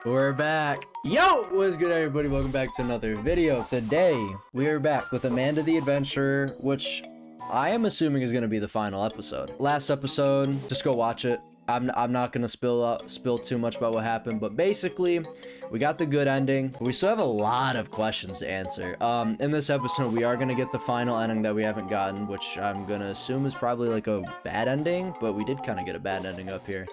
We're back. Yo, what's good everybody? Welcome back to another video. Today, we are back with Amanda the Adventurer, which I am assuming is going to be the final episode. Last episode, just go watch it. I'm not going to spill too much about what happened, but basically, we got the good ending. We still have a lot of questions to answer. In this episode, we are going to get the final ending that we haven't gotten, which I'm going to assume is probably like a bad ending, but we did kind of get a bad ending up here.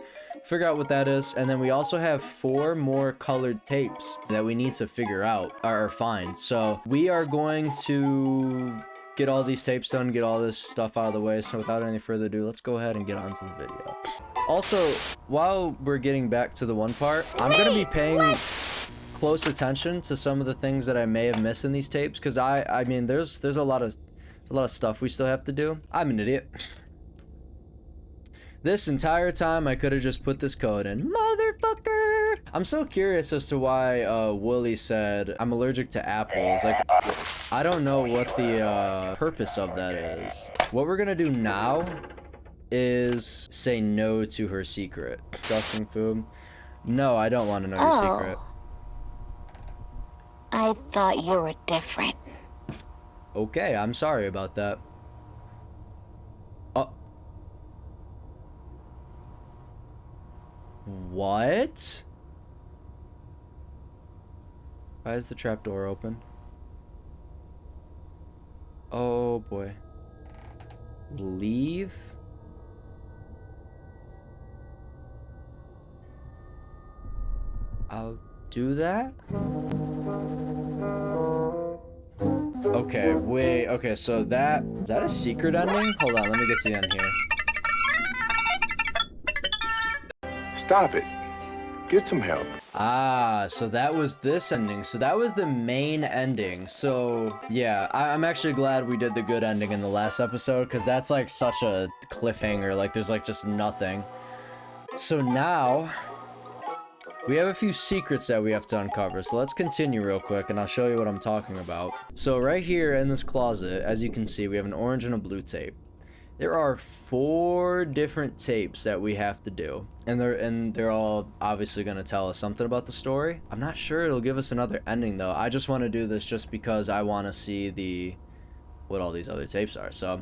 Figure out what that is, and then we also have 4 more colored tapes that we need to figure out or find. So we are going to get all these tapes done, get all this stuff out of the way. So without any further ado, let's go ahead and get on to the video. Also, while we're getting back to the one part, I'm gonna be paying close attention to some of the things that I may have missed in these tapes, because I mean there's a lot of stuff we still have to do. I'm an idiot. This entire time, I could have just put this code in. Motherfucker! I'm so curious as to why Wooly said, I'm allergic to apples. Like, I don't know what the purpose of that is. What we're gonna do now is say no to her secret. Disgusting food. No, I don't want to know your secret. I thought you were different. Okay, I'm sorry about that. What? Why is the trapdoor open? Oh boy. Leave? I'll do that? Okay, wait, okay, so is that a secret ending? Hold on, let me get to the end here. Stop it. Get some help. Ah, so that was this ending. So that was the main ending. So yeah, I'm actually glad we did the good ending in the last episode, because that's like such a cliffhanger. Like there's like just nothing. So now we have a few secrets that we have to uncover. So let's continue real quick and I'll show you what I'm talking about. So right here in this closet, as you can see, we have an orange and a blue tape. There are 4 different tapes that we have to do, and they're all obviously going to tell us something about the story. I'm not sure it'll give us another ending though. I just want to do this just because I want to see what all these other tapes are. So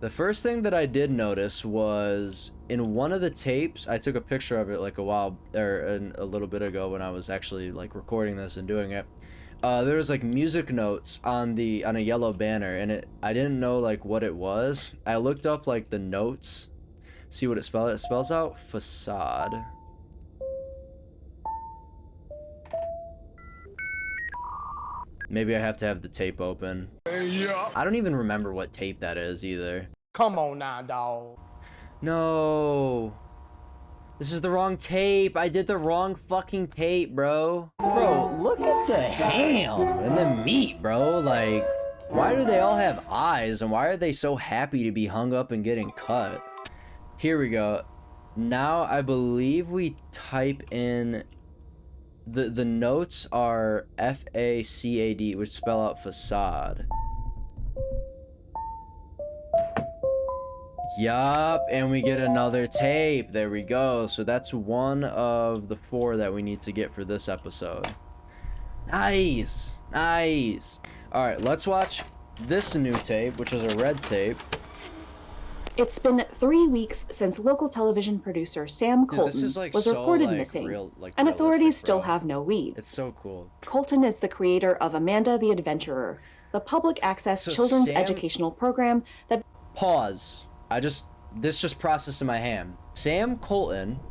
the first thing that I did notice was in one of the tapes, I took a picture of it like a little bit ago when I was actually like recording this and doing it. There was like music notes on a yellow banner, and I didn't know like what it was. I looked up like the notes, see what it spells. It spells out facade. Maybe I have to have the tape open. Yeah. I don't even remember what tape that is either. Come on now, dawg. No. This is the wrong tape. I did the wrong fucking tape, bro. Bro, look at the ham and the meat, bro. Like, why do they all have eyes, and why are they so happy to be hung up and getting cut? Here we go. Now I believe we type in the notes are F-A-C-A-D, which spell out facade. Yup, and we get another tape. There we go. So that's one of the 4 that we need to get for this episode. Nice. Nice. Alright, let's watch this new tape, which is a red tape. It's been 3 weeks since local television producer Sam Colton was reported missing, and authorities still have no leads. It's so cool. Colton is the creator of Amanda the Adventurer, the public access children's educational program that... Pause. This just processed in my hand. Sam Colton,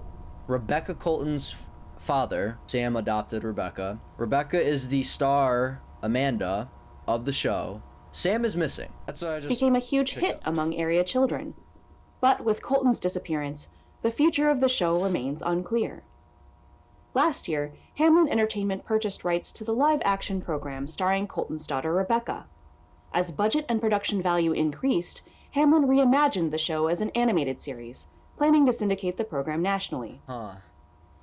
Rebecca Colton's father. Sam adopted Rebecca. Rebecca is the star, Amanda, of the show. Sam is missing. That's what I just became a huge hit among area children. But with Colton's disappearance, the future of the show remains unclear. Last year, Hamlin Entertainment purchased rights to the live-action program starring Colton's daughter Rebecca. As budget and production value increased, Hamlin reimagined the show as an animated series, planning to syndicate the program nationally.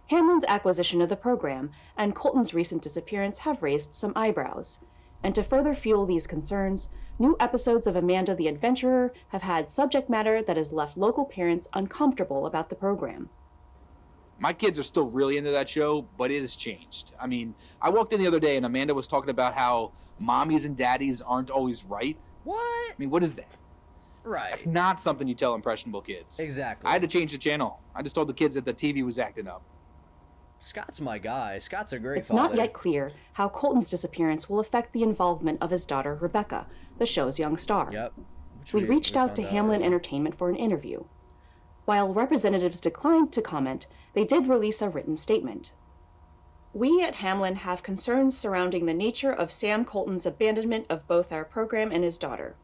Hamlin's acquisition of the program and Colton's recent disappearance have raised some eyebrows, and to further fuel these concerns, new episodes of Amanda the Adventurer have had subject matter that has left local parents uncomfortable about the program. My kids are still really into that show, but it has changed. I mean, I walked in the other day and Amanda was talking about how mommies and daddies aren't always right. What? I mean, what is that? Right. That's not something you tell impressionable kids. Exactly. I had to change the channel. I just told the kids that the TV was acting up. Scott's my guy. Scott's a great It's father. not yet clear how Colton's disappearance will affect the involvement of his daughter, Rebecca, the show's young star. Yep. We reached out to Hamlin Entertainment for an interview. While representatives declined to comment, they did release a written statement. We at Hamlin have concerns surrounding the nature of Sam Colton's abandonment of both our program and his daughter.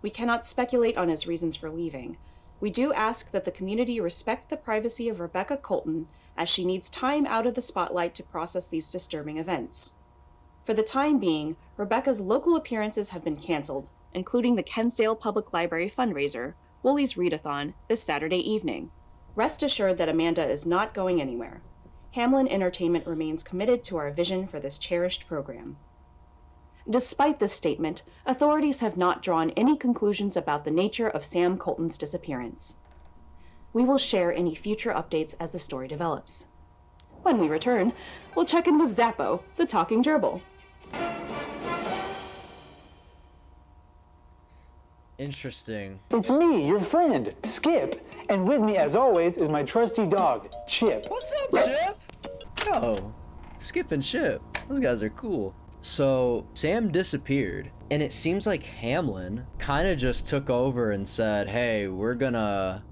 We cannot speculate on his reasons for leaving. We do ask that the community respect the privacy of Rebecca Colton, as she needs time out of the spotlight to process these disturbing events. For the time being, Rebecca's local appearances have been canceled, including the Kensdale Public Library fundraiser, Woolies Readathon, this Saturday evening. Rest assured that Amanda is not going anywhere. Hamlin Entertainment remains committed to our vision for this cherished program. Despite this statement, authorities have not drawn any conclusions about the nature of Sam Colton's disappearance. We will share any future updates as the story develops. When we return, we'll check in with Zappo, the talking gerbil. Interesting. It's me, your friend, Skip. And with me, as always, is my trusty dog, Chip. What's up, Chip? Yo, Skip and Chip. Those guys are cool. So, Sam disappeared, and it seems like Hamlin kind of just took over and said, hey, we're gonna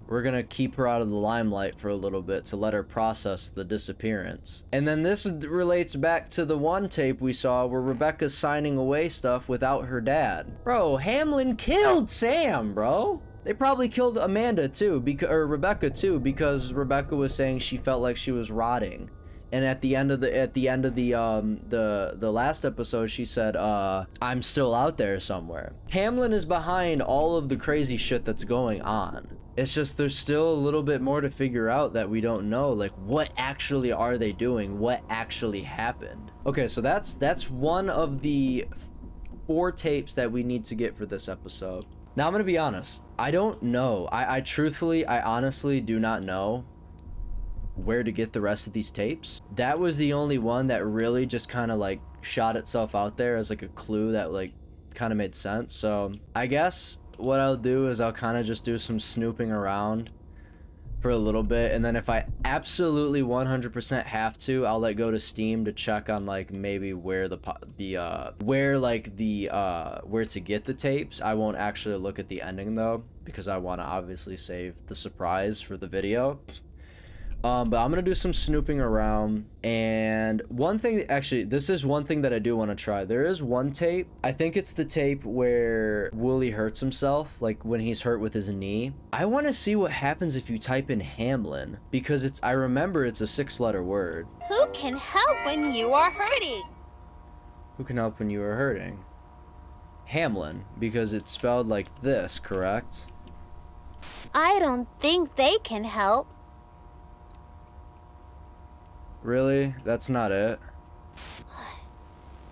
keep her out of the limelight for a little bit to let her process the disappearance. And then this relates back to the one tape we saw where Rebecca's signing away stuff without her dad. Bro, Hamlin killed Sam, bro. They probably killed Amanda too, or Rebecca too, because Rebecca was saying she felt like she was rotting. And at the end of the last episode, she said, I'm still out there somewhere. Hamlin is behind all of the crazy shit that's going on. It's just there's still a little bit more to figure out that we don't know. Like, what actually are they doing? What actually happened? Okay, so that's one of the 4 tapes that we need to get for this episode. Now, I'm gonna be honest. I don't know. I honestly do not know where to get the rest of these tapes. That was the only one that really just kind of like shot itself out there as like a clue that like kind of made sense. So I guess what I'll do is I'll kind of just do some snooping around for a little bit, and then if I absolutely 100% have to, I'll let go to Steam to check on like maybe where where to get the tapes. I won't actually look at the ending though, because I want to obviously save the surprise for the video. But I'm gonna do some snooping around, and one thing, actually, this is one thing that I do want to try. There is one tape, I think it's the tape where Wooly hurts himself, like when he's hurt with his knee. I want to see what happens if you type in Hamlin, because I remember it's a 6-letter word. Who can help when you are hurting? Who can help when you are hurting? Hamlin, because it's spelled like this, correct? I don't think they can help. Really? That's not it?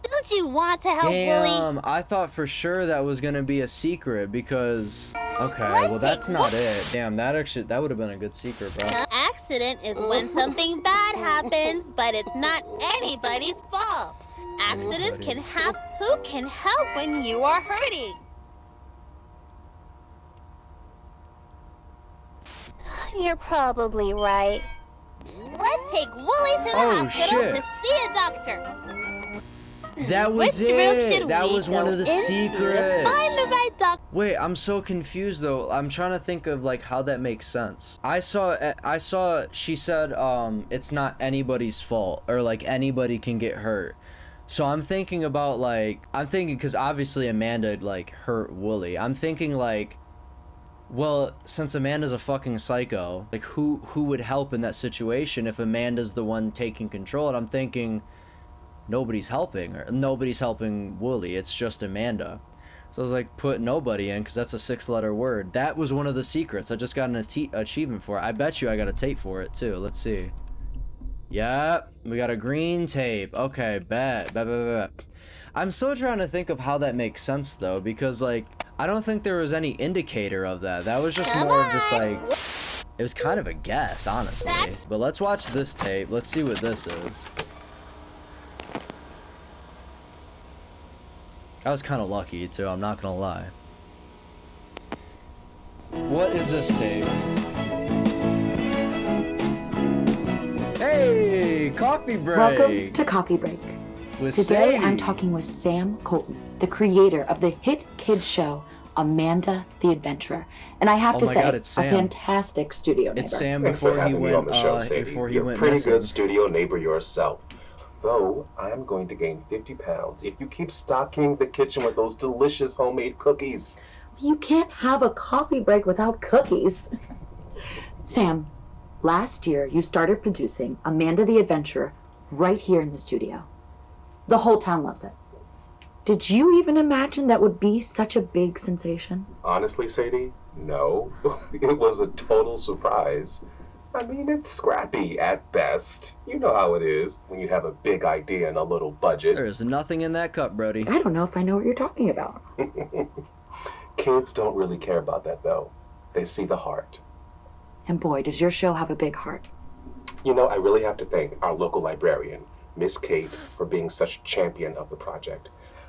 Don't you want to help, Willie? Damn, I thought for sure that was gonna be a secret because... Okay, well that's not it. Damn, that would have been a good secret, bro. An accident is when something bad happens, but it's not anybody's fault. Accidents can happen. Who can help when you are hurting? You're probably right. Let's take Wooly to the hospital shit. to see a doctor. That was Which room it! should That we was one go of the into to secrets! find the right doctor? Wait, I'm so confused though. I'm trying to think of like how that makes sense. I saw she said it's not anybody's fault, or like anybody can get hurt. So I'm thinking about because obviously Amanda like hurt Wooly. I'm thinking like, well, since Amanda's a fucking psycho, like who would help in that situation if Amanda's the one taking control? And I'm thinking nobody's helping her. Nobody's helping Wooly. It's just Amanda. So I was like, put nobody in, because that's a 6-letter word. That was one of the secrets. I just got an achievement for it. I bet you I got a tape for it too. Let's see. Yep, we got a green tape. Okay, bet. I'm still trying to think of how that makes sense though, because like I don't think there was any indicator of that. That was just more of just like It was kind of a guess, honestly. But let's watch this tape. Let's see what this is. I was kind of lucky, too. I'm not gonna lie. What is this tape? Hey, coffee break. Welcome to Coffee Break. With Today Sadie. I'm talking with Sam Colton, the creator of the hit kids show Amanda the Adventurer. And I have Oh to my say, God, it's a Sam. fantastic studio neighbor. It's Sam Thanks for before he having me went on the show, Sadie. before he You're a went pretty missing. good studio neighbor yourself. Though I am going to gain 50 pounds if you keep stocking the kitchen with those delicious homemade cookies. You can't have a coffee break without cookies. Sam, last year you started producing Amanda the Adventurer right here in the studio. The whole town loves it. Did you even imagine that would be such a big sensation? Honestly, Sadie, no. It was a total surprise. I mean, it's scrappy at best. You know how it is when you have a big idea and a little budget. There is nothing in that cup, Brody. I don't know if I know what you're talking about. Kids don't really care about that, though. They see the heart. And boy, does your show have a big heart. You know, I really have to thank our local librarian, Miss Kate, for being such a champion of the project.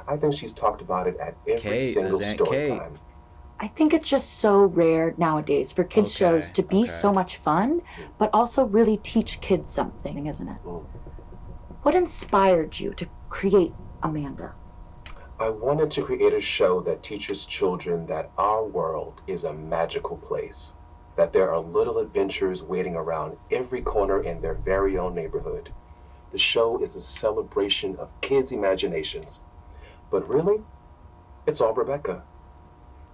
I think she's talked about it at every Kate, single there's Aunt story Kate. time. I think it's just so rare nowadays for kids shows to be so much fun, but also really teach kids something, isn't it? What inspired you to create Amanda? I wanted to create a show that teaches children that our world is a magical place, that there are little adventures waiting around every corner in their very own neighborhood. The show is a celebration of kids' imaginations. But really, it's all Rebecca.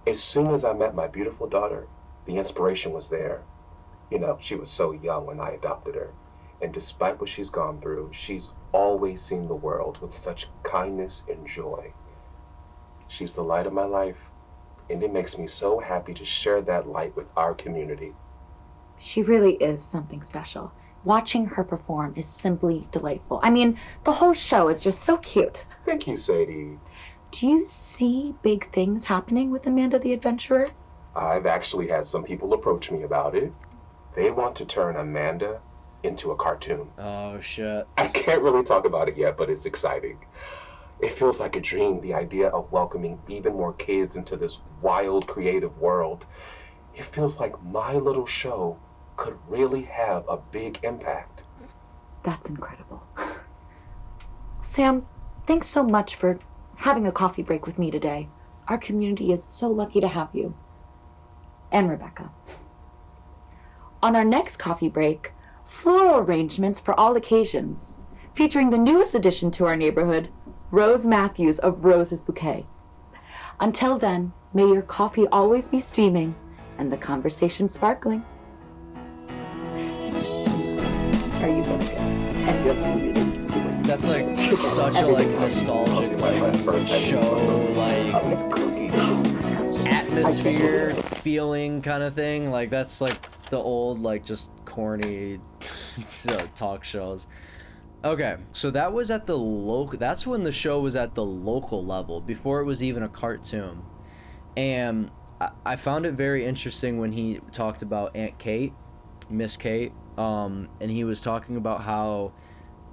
As soon as I met my beautiful daughter, the inspiration was there. You know, she was so young when I adopted her. And despite what she's gone through, she's always seen the world with such kindness and joy. She's the light of my life, and it makes me so happy to share that light with our community. She really is something special. Watching her perform is simply delightful. I mean, the whole show is just so cute. Thank you, Sadie. Do you see big things happening with Amanda the Adventurer? I've actually had some people approach me about it. They want to turn Amanda into a cartoon. Oh, shit. I can't really talk about it yet, but it's exciting. It feels like a dream, the idea of welcoming even more kids into this wild, creative world. It feels like my little show could really have a big impact. That's incredible. Sam, thanks so much for having a coffee break with me today. Our community is so lucky to have you. And Rebecca. On our next coffee break, floral arrangements for all occasions, featuring the newest addition to our neighborhood, Rose Matthews of Rose's Bouquet. Until then, may your coffee always be steaming and the conversation sparkling. Are you going to? And just really doing. That's like such a like nostalgic like show like atmosphere feeling kind of thing. Like that's like the old like just corny talk shows. Okay, so that was at the local. That's when the show was at the local level before it was even a cartoon, and I found it very interesting when he talked about Aunt Kate, Miss Kate, and he was talking about how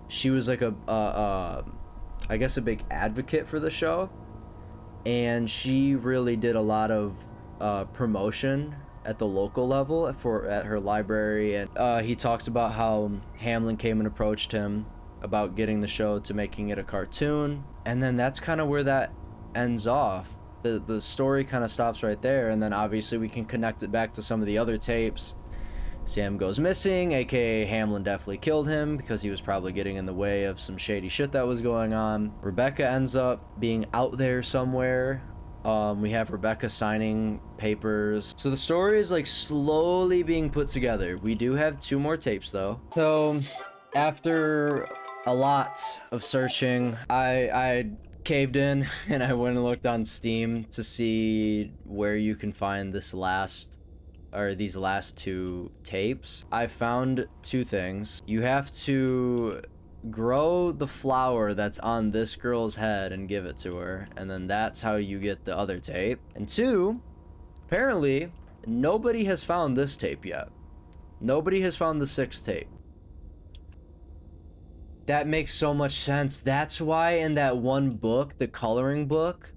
she was like I guess a big advocate for the show, and she really did a lot of promotion at the local level at her library, and he talks about how Hamlin came and approached him about getting the show to making it a cartoon, and then that's kind of where that ends off. The story kind of stops right there, and then obviously we can connect it back to some of the other tapes. Sam goes missing, aka Hamlin definitely killed him because he was probably getting in the way of some shady shit that was going on. Rebecca ends up being out there somewhere. We have Rebecca signing papers. So the story is like slowly being put together. We do have 2 more tapes though. So after a lot of searching, I caved in and I went and looked on Steam to see where you can find these last 2 tapes. I found 2 things. You have to grow the flower that's on this girl's head and give it to her, and then that's how you get the other tape. And 2, apparently nobody has found this tape yet. Nobody has found the 6th tape. That makes so much sense. That's why in that one book, the coloring book,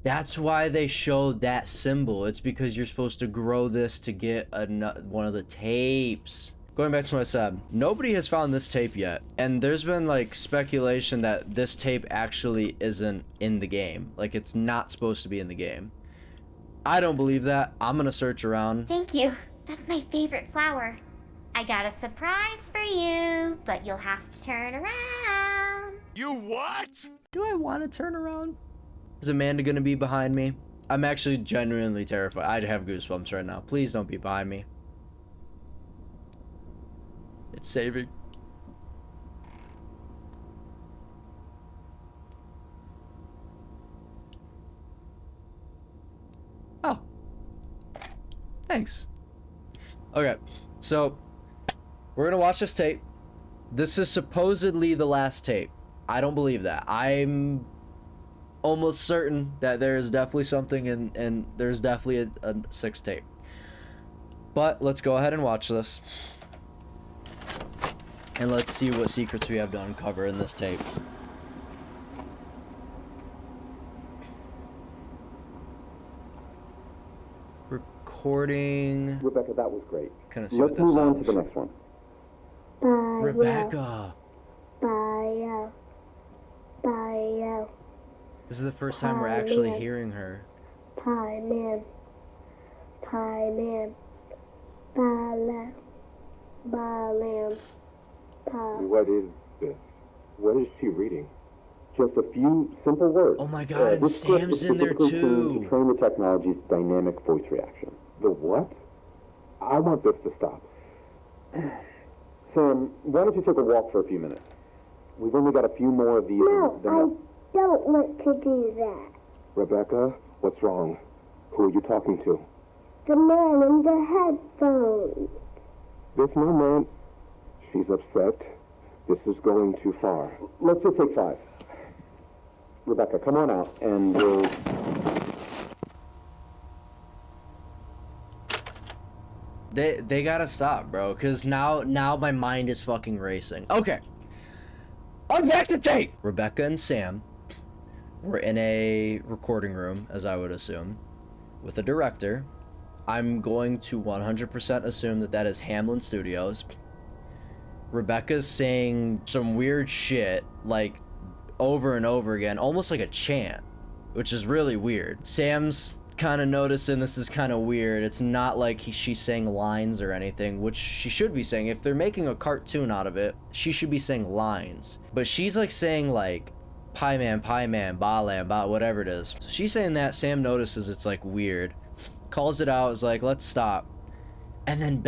that's why they showed that symbol. It's because you're supposed to grow this to get one of the tapes. Going back to what I said, nobody has found this tape yet. And there's been like speculation that this tape actually isn't in the game. Like it's not supposed to be in the game. I don't believe that. I'm gonna search around. Thank you. That's my favorite flower. I got a surprise for you, but you'll have to turn around. You what? Do I want to turn around? Is Amanda gonna be behind me? I'm actually genuinely terrified. I have goosebumps right now. Please don't be behind me. It's saving. Oh. Thanks. Okay, so we're gonna watch this tape. This is supposedly the last tape. I don't believe that. I'm almost certain that there is definitely something and there's definitely a 6th tape. But let's go ahead and watch this. And let's see what secrets we have to uncover in this tape. Recording. Rebecca, that was great. Let's move on to the next one. Rebecca. Bye. This is the first time we're actually hearing her. Pie man. What is this? What is she reading? Just a few simple words. Oh my god, and Sam's in there too. To train the technology's dynamic voice reaction. The what? I want this to stop. Sam, why don't you take a walk for a few minutes? We've only got a few more of these. No, I don't want to do that. Rebecca, what's wrong? Who are you talking to? The man in the headphones. There's no man. She's upset. This is going too far. Let's just take 5. Rebecca, come on out, and we'll... They gotta stop, bro, because now my mind is fucking racing. Okay. Unpack the tape! Rebecca and Sam were in a recording room, as I would assume, with a director. I'm going to 100% assume that is Hamlin Studios. Rebecca's saying some weird shit, like, over and over again, almost like a chant, which is really weird. Sam's kind of noticing this is kind of weird. It's not like she's saying lines or anything, which she should be saying. If they're making a cartoon out of it, she should be saying lines. But she's like saying like, pie man, ba lamb, ba, whatever it is. So she's saying that. Sam notices it's like weird. Calls it out, is like, let's stop. And then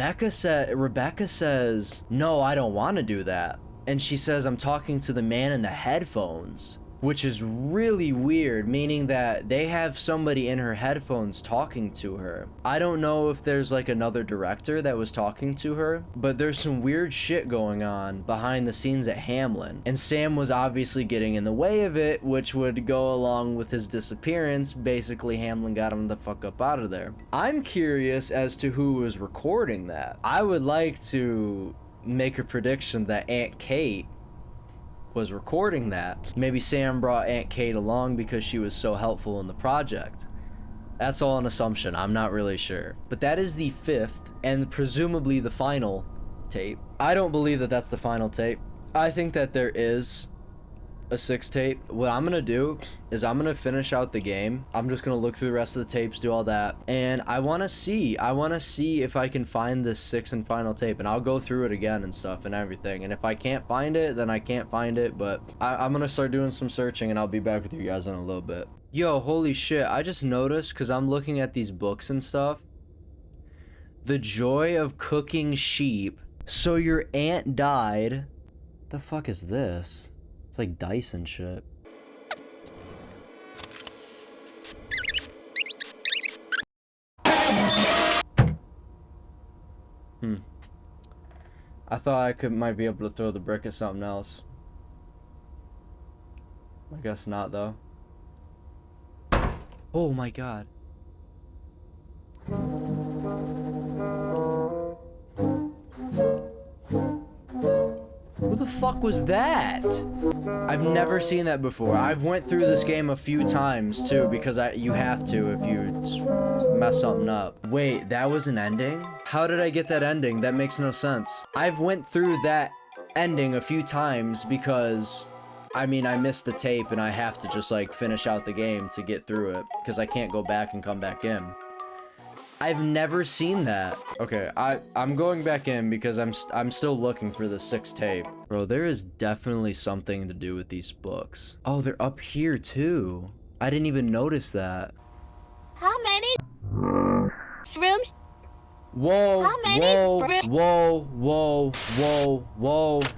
Rebecca says, no, I don't want to do that. And she says, I'm talking to the man in the headphones, which is really weird, meaning that they have somebody in her headphones talking to her. I don't know if there's like another director that was talking to her, but there's some weird shit going on behind the scenes at Hamlin. And Sam was obviously getting in the way of it, which would go along with his disappearance. Basically, Hamlin got him the fuck up out of there. I'm curious as to who was recording that. I would like to make a prediction that Aunt Kate was recording that. Maybe Sam brought Aunt Kate along because she was so helpful in the project. That's all an assumption. I'm not really sure. But that is the 5th and presumably the final tape. I don't believe that that's the final tape. I think that there is a 6th tape. What I'm gonna do is I'm gonna finish out the game. I'm just gonna look through the rest of the tapes, do all that, and I want to see if I can find this 6th and final tape, and I'll go through it again and stuff and everything. And if I can't find it, then I can't find it, but I'm gonna start doing some searching, and I'll be back with you guys in a little bit. Yo, holy shit, I just noticed, because I'm looking at these books and stuff, The Joy of Cooking Sheep. So your aunt died. The fuck is this? It's like dice and shit. I thought I might be able to throw the brick at something else. I guess not, though. Oh my god. fuck was that? I've never seen that before. I've went through this game a few times too, because you have to if you mess something up. Wait, that was an ending? How did I get that ending? That makes no sense. I've went through that ending a few times because, I mean, I missed the tape and I have to just like finish out the game to get through it because I can't go back and come back in. I've never seen that. Okay, I'm going back in because I'm still looking for the 6th tape. Bro, there is definitely something to do with these books. Oh, they're up here too. I didn't even notice that. How many shrooms? Whoa, How many whoa.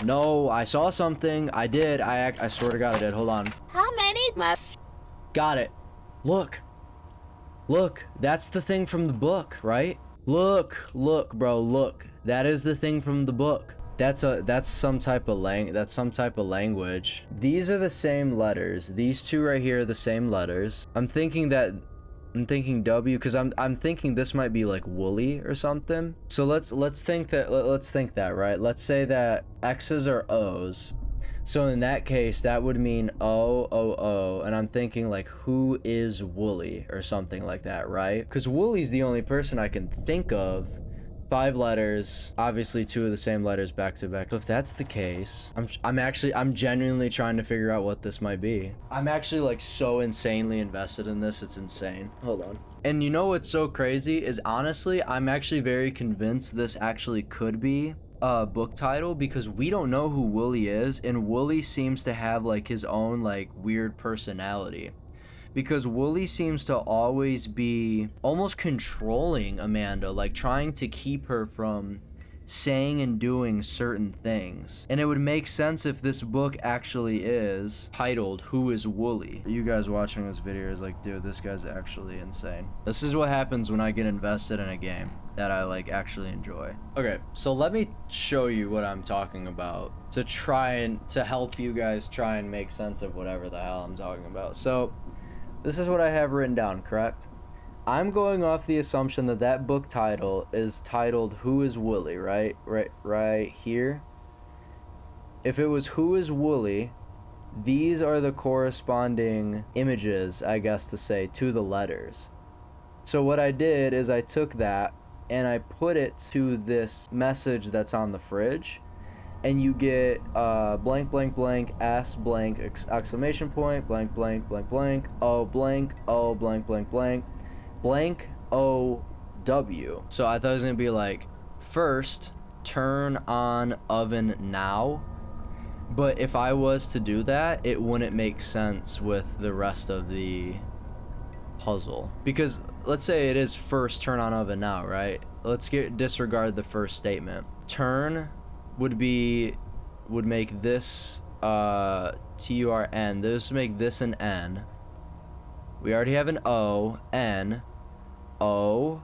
No, I saw something. I did. I swear to God I did. Hold on. How many? Got it. Look, that's the thing from the book, right? Look, bro, look. That is the thing from the book. That's some type of language. These are the same letters. These two right here are the same letters. I'm thinking W because I'm thinking this might be like woolly or something. So let's think that, right? Let's say that X's are O's. So in that case, that would mean O, and I'm thinking like, who is Wooly or something like that, right? Because Wooly's the only person I can think of. 5 letters, obviously 2 of the same letters back to back. So if that's the case, I'm genuinely trying to figure out what this might be. I'm actually like so insanely invested in this, it's insane. Hold on. And you know what's so crazy is honestly, I'm actually very convinced this actually could be a book title because we don't know who Wooly is, and Wooly seems to have like his own like weird personality. Because Wooly seems to always be almost controlling Amanda, like trying to keep her from saying and doing certain things. And it would make sense if this book actually is titled Who is Wooly? You guys watching this video is like, dude, this guy's actually insane. This is what happens when I get invested in a game that I like actually enjoy. Okay, so let me show you what I'm talking about to help you guys try and make sense of whatever the hell I'm talking about. So this is what I have written down, correct? I'm going off the assumption that that book title is titled Who is Wooly, right? Right here. If it was Who is Wooly, these are the corresponding images, I guess to say, to the letters. So what I did is I took that and I put it to this message that's on the fridge. And you get blank blank blank S blank exclamation point blank blank blank blank O blank blank O W. So I thought it was gonna be like, first turn on oven now. But if I was to do that, it wouldn't make sense with the rest of the puzzle. Because let's say it is first turn on oven now, right? Let's disregard the first statement. Turn would make this T-U-R-N. This would make this an N. We already have an O, N, O,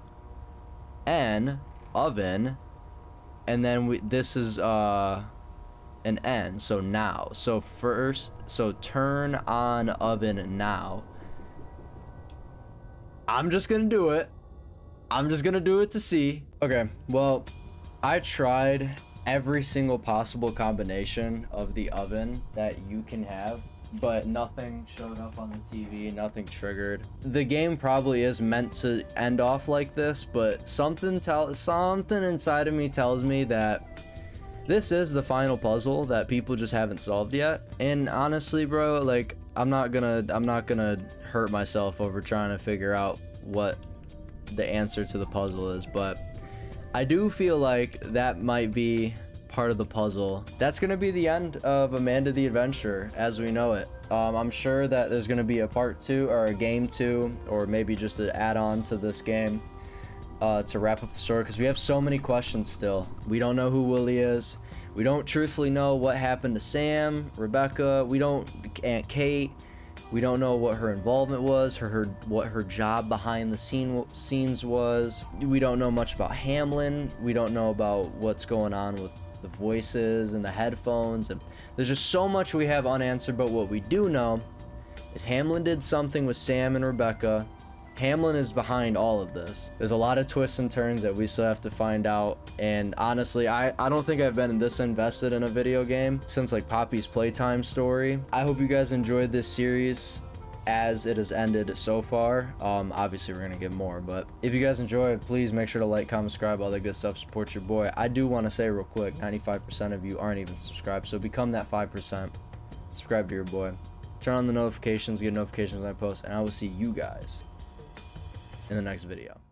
N, oven, and then this is an N, so now. So turn on oven now. I'm just gonna do it. I'm just gonna do it to see. Okay, well, I tried every single possible combination of the oven that you can have, but nothing showed up on the TV, nothing triggered. The game probably is meant to end off like this, but something inside of me tells me that this is the final puzzle that people just haven't solved yet. And honestly, bro, like I'm not gonna hurt myself over trying to figure out what the answer to the puzzle is, but I do feel like that might be part of the puzzle. That's gonna be the end of Amanda the Adventurer as we know it. I'm sure that there's gonna be a part 2 or a game 2 or maybe just an add-on to this game to wrap up the story, because we have so many questions still. We don't know who Willie is. We don't truthfully know what happened to Sam, Rebecca. Aunt Kate. We don't know what her involvement was, what her job behind the scenes was. We don't know much about Hamlin. We don't know about what's going on with the voices and the headphones. And there's just so much we have unanswered, but what we do know is Hamlin did something with Sam and Rebecca. Hamlin is behind all of this. There's a lot of twists and turns that we still have to find out, and honestly, I don't think I've been this invested in a video game since like Poppy's Playtime story. I hope you guys enjoyed this series as it has ended so far. Obviously we're gonna get more, but if you guys enjoy it, please make sure to like, comment, subscribe, all that good stuff. Support your boy. I do want to say real quick, 95% of you aren't even subscribed, so become that 5%. Subscribe to your boy, turn on the notifications, get notifications when I post, and I will see you guys in the next video.